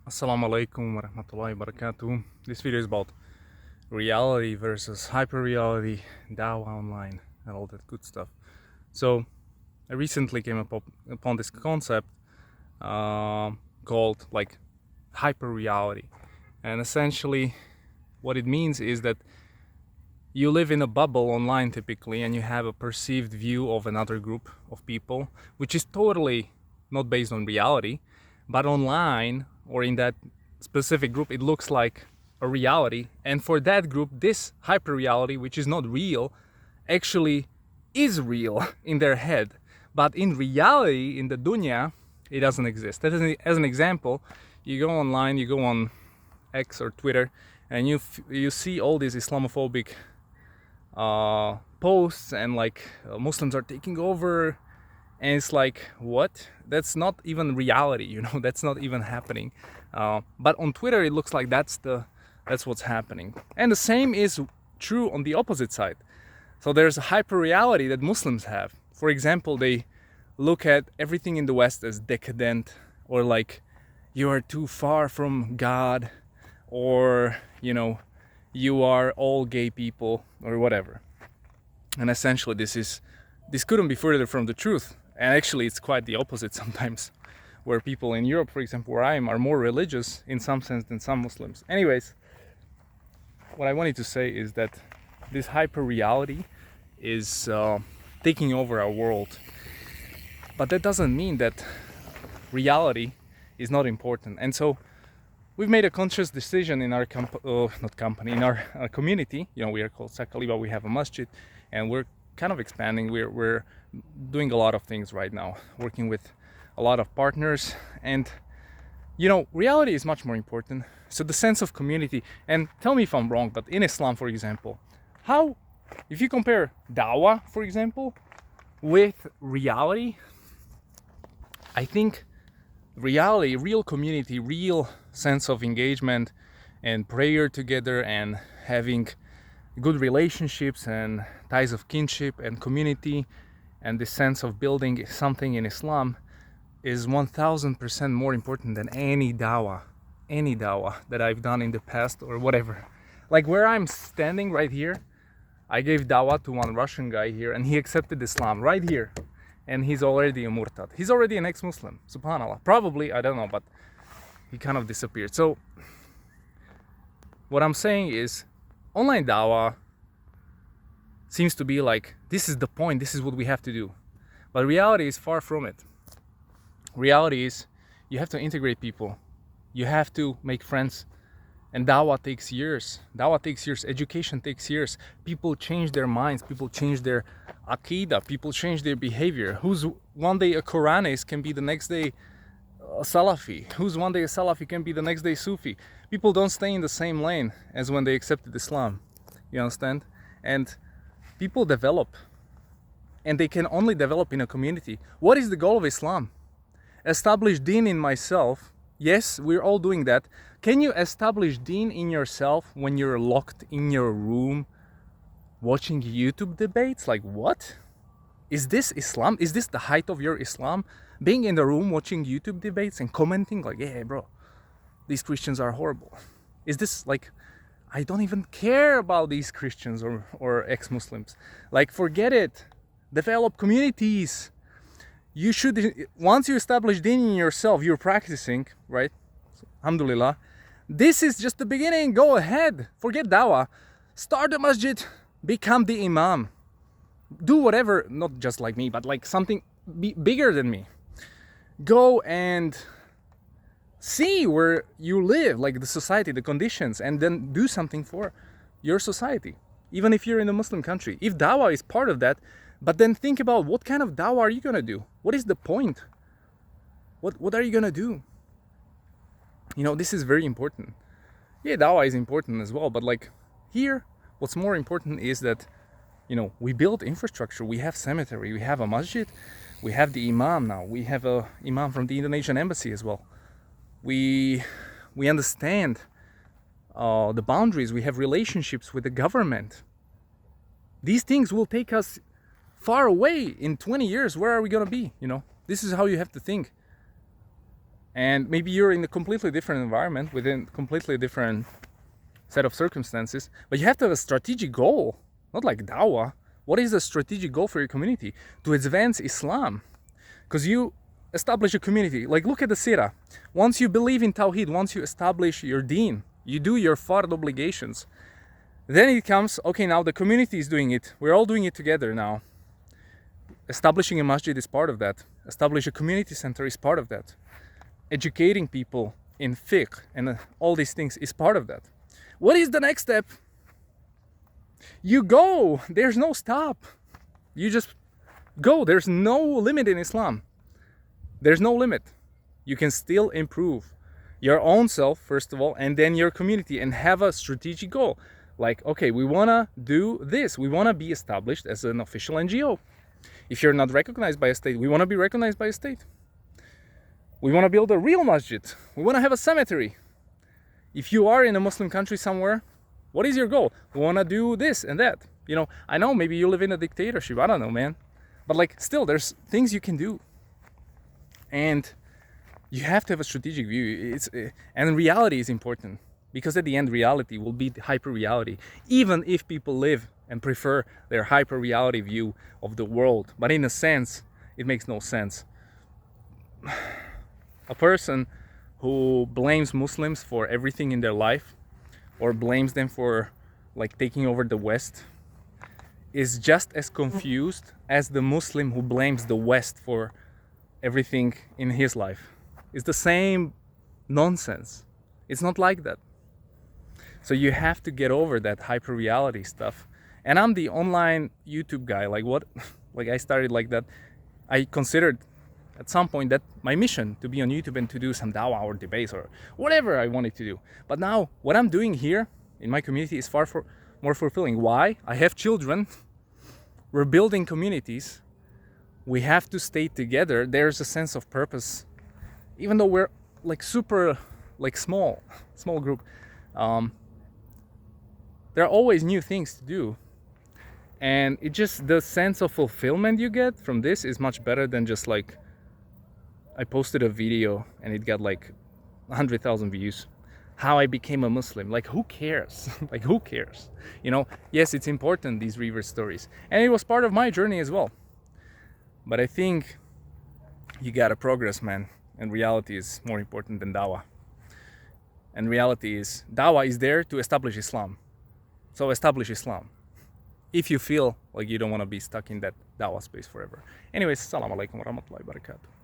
Assalamu alaikum wa rahmatullahi wa barakatuh. This video is about reality versus hyperreality, Dawah online, and all that good stuff. So, I recently came upon this concept called like hyperreality, and essentially, what it means is that you live in a bubble online typically, and you have a perceived view of another group of people, which is totally not based on reality, but online or in that specific group it looks like a reality, and for that group this hyper reality, which is not real, actually is real in their head, but in reality, in the dunya, it doesn't exist. As an example, you go online, you go on X or Twitter, and you see all these Islamophobic posts, and like Muslims are taking over, and it's like, what? That's not even reality, that's not even happening. But on Twitter it looks like that's what's happening. And the same is true on the opposite side. So there's a hyper reality that Muslims have. For example, they look at everything in the West as decadent, or like you are too far from God, or you are all gay people, or whatever. And essentially this couldn't be further from the truth. And actually it's quite the opposite sometimes, where people in Europe, for example, where I am, are more religious in some sense than some Muslims. Anyways, what I wanted to say is that this hyper reality is taking over our world. But that doesn't mean that reality is not important. And so we've made a conscious decision in our in our community. We are called Sakaliba, we have a masjid, and we're kind of expanding. We're doing a lot of things right now, working with a lot of partners, and reality is much more important. So the sense of community, and tell me if I'm wrong, but in Islam, for example, if you compare Dawah, for example, with reality, I think reality, real community, real sense of engagement and prayer together, and having good relationships and ties of kinship and community, and the sense of building something in Islam is 1000% more important than any dawah that I've done in the past or whatever. Like where I'm standing right here, I gave dawah to one Russian guy here, and he accepted Islam right here, and he's already a murtad. He's already an ex-Muslim, subhanallah. Probably, I don't know, but he kind of disappeared. So what I'm saying is, online dawah seems to be like, this is the point, this is what we have to do. But reality is far from it. Reality is, you have to integrate people, you have to make friends, and dawah takes years. Education takes years. People change their minds, people change their aqidah, people change their behavior. Who's one day a Quranist can be the next day a Salafi. Who's one day a Salafi can be the next day Sufi. People don't stay in the same lane as when they accepted Islam. You understand? And people develop, and they can only develop in a community. What is the goal of Islam? Establish deen in myself. Yes, we're all doing that. Can you establish deen in yourself when you're locked in your room watching YouTube debates? Like, what? Is this Islam? Is this the height of your Islam? Being in the room watching YouTube debates and commenting like, yeah, bro, these Christians are horrible. Is this like, I don't even care about these Christians or ex-Muslims. Like, forget it. Develop communities. You should, once you establish deen in yourself, you're practicing, right? Alhamdulillah. This is just the beginning. Go ahead. Forget dawah. Start a masjid. Become the imam. Do whatever, not just like me, but like something bigger than me. Go and see where you live, like the society, the conditions, and then do something for your society. Even if you're in a Muslim country. If dawah is part of that, but then think about, what kind of dawah are you going to do? What is the point? What are you going to do? This is very important. Yeah, dawah is important as well, but like here, what's more important is that, we build infrastructure. We have cemetery, we have a masjid, we have the imam now. We have a imam from the Indonesian embassy as well. We understand the boundaries. We have relationships with the government. These things will take us far away. In 20 years, where are we going to be? This is how you have to think. And maybe you're in a completely different environment within completely different set of circumstances, but you have to have a strategic goal, not like Dawah. What is the strategic goal for your community? To advance Islam. Because you establish a community. Like, look at the Sirah. Once you believe in Tawheed, once you establish your deen, you do your fard obligations. Then it comes, okay, now the community is doing it. We're all doing it together now. Establishing a masjid is part of that. Establish a community center is part of that. Educating people in fiqh and all these things is part of that. What is the next step? You go. There's no stop. You just go. There's no limit in Islam. There's no limit. You can still improve your own self, first of all, and then your community, and have a strategic goal. Like, okay, we want to do this. We want to be established as an official NGO. If you're not recognized by a state, we want to be recognized by a state. We want to build a real masjid. We want to have a cemetery. If you are in a Muslim country somewhere, what is your goal? We want to do this and that. You know, I know maybe you live in a dictatorship. I don't know, man. But like, still, there's things you can do. And you have to have a strategic view. And reality is important. Because at the end, reality will be the hyper-reality. Even if people live and prefer their hyper-reality view of the world. But in a sense, it makes no sense. A person who blames Muslims for everything in their life, or blames them for like taking over the West, is just as confused as the Muslim who blames the West for everything in his life. It's the same nonsense. It's not like that. So you have to get over that hyper-reality stuff. And I'm the online YouTube guy. Like what? Like I started like that. I considered at some point that my mission to be on YouTube and to do some Dawah or debates or whatever I wanted to do. But now what I'm doing here in my community is far more fulfilling. Why? I have children. We're building communities. We have to stay together. There's a sense of purpose. Even though we're like super, like small group, there are always new things to do. And it just, the sense of fulfillment you get from this is much better than just like, I posted a video and it got like 100,000 views. How I became a Muslim. Like, who cares? Like, who cares? You know, yes, it's important, these reverse stories. And it was part of my journey as well. But I think you gotta progress, man. And reality is more important than Dawah. And reality is, Dawah is there to establish Islam. So establish Islam. If you feel like you don't want to be stuck in that Dawah space forever. Anyways, assalamu alaikum warahmatullahi wabarakatuh.